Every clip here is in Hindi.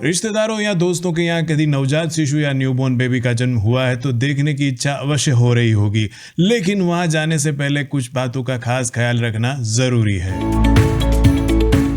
रिश्तेदारों या दोस्तों के यहाँ कभी नवजात शिशु या न्यूबॉर्न बेबी का जन्म हुआ है तो देखने की इच्छा अवश्य हो रही होगी, लेकिन वहां जाने से पहले कुछ बातों का खास ख्याल रखना जरूरी है।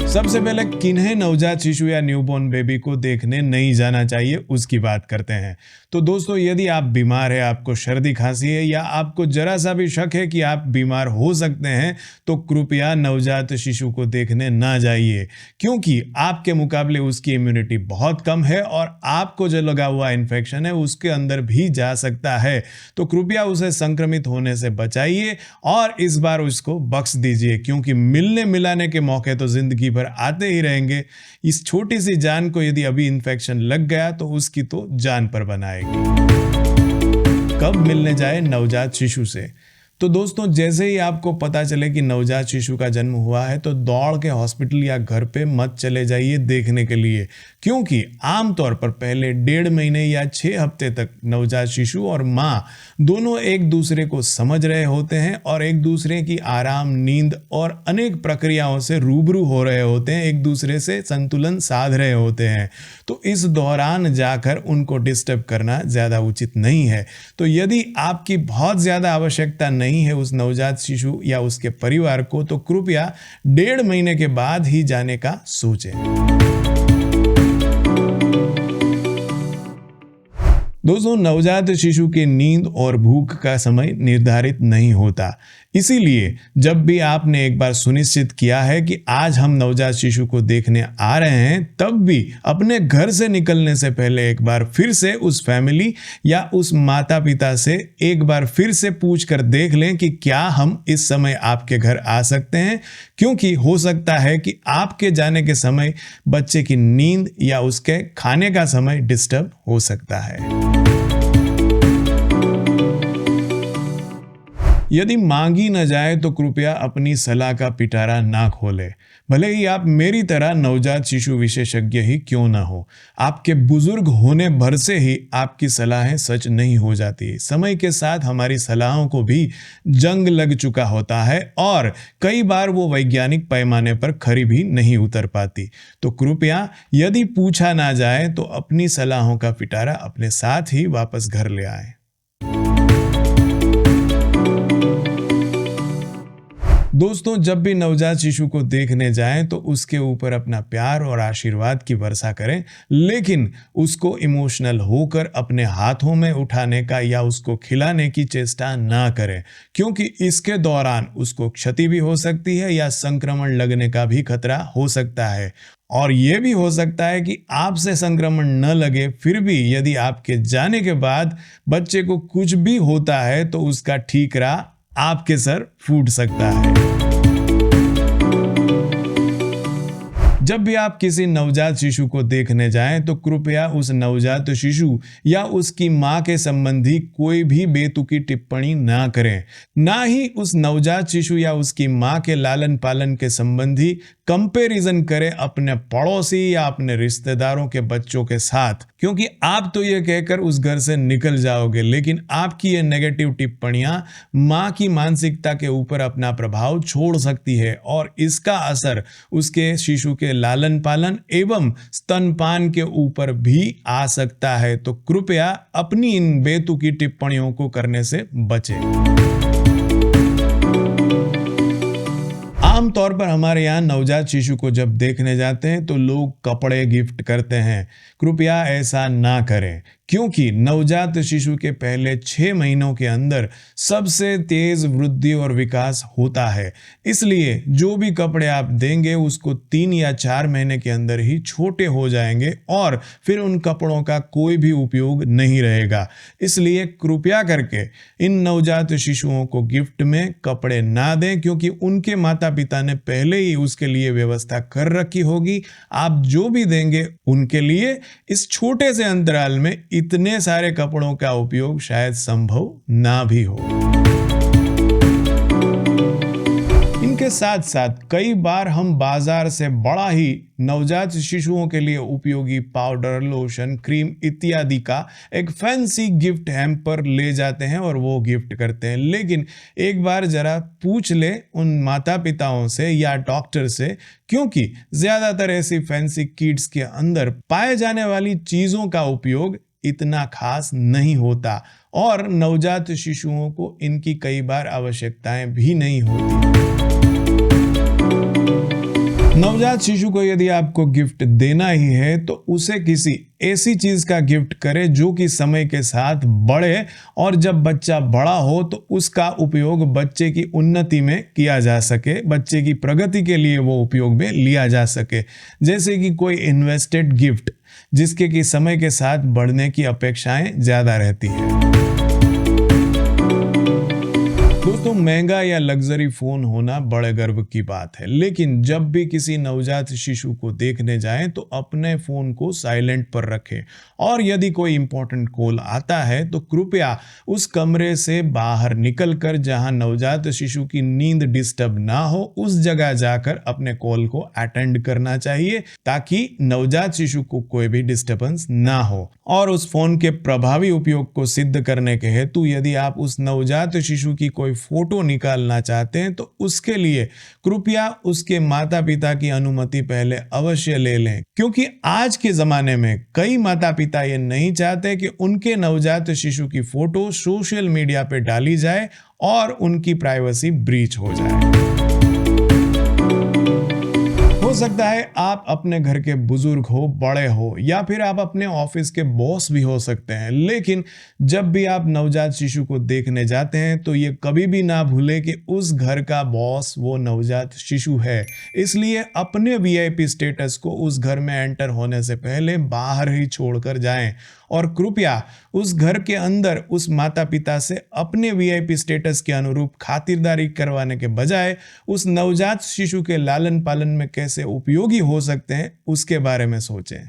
सबसे पहले किन्हें नवजात शिशु या न्यूबॉर्न बेबी को देखने नहीं जाना चाहिए उसकी बात करते हैं। तो दोस्तों, यदि आप बीमार है, आपको सर्दी खांसी है या आपको जरा सा भी शक है कि आप बीमार हो सकते हैं, तो कृपया नवजात शिशु को देखने ना जाइए, क्योंकि आपके मुकाबले उसकी इम्यूनिटी बहुत कम है और आपको जो लगा हुआ इन्फेक्शन है उसके अंदर भी जा सकता है। तो कृपया उसे संक्रमित होने से बचाइए और इस बार उसको बख्श दीजिए, क्योंकि मिलने मिलाने के मौके तो जिंदगी भर आते ही रहेंगे। इस छोटी सी जान को यदि अभी इन्फेक्शन लग गया तो उसकी तो जान पर बनाएगी। कब मिलने जाए नवजात शिशु से? तो दोस्तों, जैसे ही आपको पता चले कि नवजात शिशु का जन्म हुआ है तो दौड़ के हॉस्पिटल या घर पे मत चले जाइए देखने के लिए, क्योंकि आमतौर पर पहले 1.5 महीने या 6 हफ्ते तक नवजात शिशु और माँ दोनों एक दूसरे को समझ रहे होते हैं और एक दूसरे की आराम, नींद और अनेक प्रक्रियाओं से रूबरू हो रहे होते हैं, एक दूसरे से संतुलन साध रहे होते हैं। तो इस दौरान जाकर उनको डिस्टर्ब करना ज़्यादा उचित नहीं है। तो यदि आपकी बहुत ज़्यादा आवश्यकता नहीं है उस नवजात शिशु या उसके परिवार को, तो कृपया 1.5 महीने के बाद ही जाने का सोचें। दोस्तों, नवजात शिशु की नींद और भूख का समय निर्धारित नहीं होता, इसीलिए जब भी आपने एक बार सुनिश्चित किया है कि आज हम नवजात शिशु को देखने आ रहे हैं, तब भी अपने घर से निकलने से पहले एक बार फिर से उस फैमिली या उस माता पिता से एक बार फिर से पूछ कर देख लें कि क्या हम इस समय आपके घर आ सकते हैं, क्योंकि हो सकता है कि आपके जाने के समय बच्चे की नींद या उसके खाने का समय डिस्टर्ब हो सकता है। यदि मांगी न जाए तो कृपया अपनी सलाह का पिटारा ना खोले, भले ही आप मेरी तरह नवजात शिशु विशेषज्ञ ही क्यों ना हो। आपके बुजुर्ग होने भर से ही आपकी सलाहें सच नहीं हो जाती। समय के साथ हमारी सलाहों को भी जंग लग चुका होता है और कई बार वो वैज्ञानिक पैमाने पर खरी भी नहीं उतर पाती। तो कृपया यदि पूछा ना जाए तो अपनी सलाहों का पिटारा अपने साथ ही वापस घर ले आए। दोस्तों, जब भी नवजात शिशु को देखने जाएं तो उसके ऊपर अपना प्यार और आशीर्वाद की वर्षा करें, लेकिन उसको इमोशनल होकर अपने हाथों में उठाने का या उसको खिलाने की चेष्टा ना करें, क्योंकि इसके दौरान उसको क्षति भी हो सकती है या संक्रमण लगने का भी खतरा हो सकता है। और यह भी हो सकता है कि आपसे संक्रमण न लगे, फिर भी यदि आपके जाने के बाद बच्चे को कुछ भी होता है तो उसका ठीकरा आपके सर फूट सकता है। जब भी आप किसी नवजात शिशु को देखने जाएं तो कृपया उस नवजात शिशु या उसकी मां के संबंधी कोई भी बेतुकी टिप्पणी ना करें, ना ही उस नवजात शिशु या उसकी मां के लालन पालन के संबंधी कंपैरिजन करें अपने पड़ोसी या अपने रिश्तेदारों के बच्चों के साथ, क्योंकि आप तो ये कहकर उस घर से निकल जाओगे, लेकिन आपकी ये नेगेटिव टिप्पणियां मां की मानसिकता के ऊपर अपना प्रभाव छोड़ सकती है और इसका असर उसके शिशु के लालन पालन एवं स्तनपान के ऊपर भी आ सकता है। तो कृपया अपनी इन बेतुकी टिप्पणियों को करने से बचें। आमतौर पर हमारे यहाँ नवजात शिशु को जब देखने जाते हैं तो लोग कपड़े गिफ्ट करते हैं। कृपया ऐसा ना करें, क्योंकि नवजात शिशु के पहले 6 महीनों के अंदर सबसे तेज वृद्धि और विकास होता है, इसलिए जो भी कपड़े आप देंगे उसको 3 या 4 महीने के अंदर ही छोटे हो जाएंगे और फिर उन कपड़ों का कोई भी उपयोग नहीं रहेगा। इसलिए कृपया करके इन नवजात शिशुओं को गिफ्ट में कपड़े ना दें, क्योंकि उनके माता पिता ने पहले ही उसके लिए व्यवस्था कर रखी होगी। आप जो भी देंगे उनके लिए इस छोटे से अंतराल में इतने सारे कपड़ों का उपयोग शायद संभव ना भी हो। इनके इसके साथ साथ कई बार हम बाजार से बड़ा ही नवजात शिशुओं के लिए उपयोगी पाउडर, लोशन, क्रीम इत्यादि का एक फैंसी गिफ्ट हैम्पर ले जाते हैं और वो गिफ्ट करते हैं। लेकिन एक बार जरा पूछ ले उन माता पिताओं से या डॉक्टर से, क्योंकि ज्यादातर ऐसी फैंसी किट्स के अंदर पाए जाने वाली चीजों का उपयोग इतना खास नहीं होता और नवजात शिशुओं को इनकी कई बार आवश्यकताएं भी नहीं होती। नवजात शिशु को यदि आपको गिफ्ट देना ही है तो उसे किसी ऐसी चीज का गिफ्ट करें जो कि समय के साथ बढ़े और जब बच्चा बड़ा हो तो उसका उपयोग बच्चे की उन्नति में किया जा सके, बच्चे की प्रगति के लिए वो उपयोग में लिया जा सके। जैसे कि कोई इन्वेस्टेड गिफ्ट जिसके कि समय के साथ बढ़ने की अपेक्षाएं ज्यादा रहती है। दोस्तों, महंगा या लग्जरी फोन होना बड़े गर्व की बात है, लेकिन जब भी किसी नवजात शिशु को देखने जाएं तो अपने फोन को साइलेंट पर रखें और यदि कोई इंपॉर्टेंट कॉल आता है तो कृपया उस कमरे से बाहर निकलकर जहां नवजात शिशु की नींद डिस्टर्ब ना हो उस जगह जाकर अपने कॉल को अटेंड करना चाहिए ताकि नवजात शिशु को कोई भी डिस्टर्बेंस ना हो। और उस फोन के प्रभावी उपयोग को सिद्ध करने के हेतु यदि आप उस नवजात शिशु की कोई फोटो निकालना चाहते हैं तो उसके लिए कृपया उसके माता पिता की अनुमति पहले अवश्य ले लें, क्योंकि आज के जमाने में कई माता पिता ये नहीं चाहते कि उनके नवजात शिशु की फोटो सोशल मीडिया पे डाली जाए और उनकी प्राइवेसी ब्रीच हो जाए। हो सकता है आप अपने घर के बुजुर्ग हो, बड़े हो या फिर आप अपने ऑफिस के बॉस भी हो सकते हैं, लेकिन जब भी आप नवजात शिशु को देखने जाते हैं तो ये कभी भी ना भूले कि उस घर का बॉस वो नवजात शिशु है। इसलिए अपने वीआईपी स्टेटस को उस घर में एंटर होने से पहले बाहर ही छोड़कर जाएं और कृपया उस घर के अंदर उस माता पिता से अपने वीआईपी स्टेटस के अनुरूप खातिरदारी करवाने के बजाय उस नवजात शिशु के लालन पालन में कैसे उपयोगी हो सकते हैं उसके बारे में सोचें।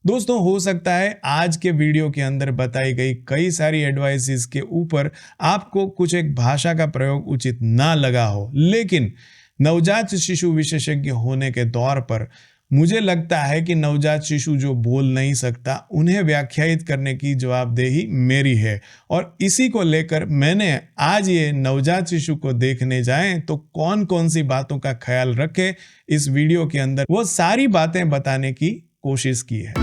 दोस्तों, हो सकता है आज के वीडियो के अंदर बताई गई कई सारी एडवाइसेस के ऊपर आपको कुछ एक भाषा का प्रयोग उचित ना लगा हो, लेकिन नवजात शिशु विशेषज्ञ होने के तौर पर मुझे लगता है कि नवजात शिशु जो बोल नहीं सकता उन्हें व्याख्यायित करने की जवाबदेही मेरी है और इसी को लेकर मैंने आज ये नवजात शिशु को देखने जाएं तो कौन कौन सी बातों का ख्याल रखें इस वीडियो के अंदर वो सारी बातें बताने की कोशिश की है।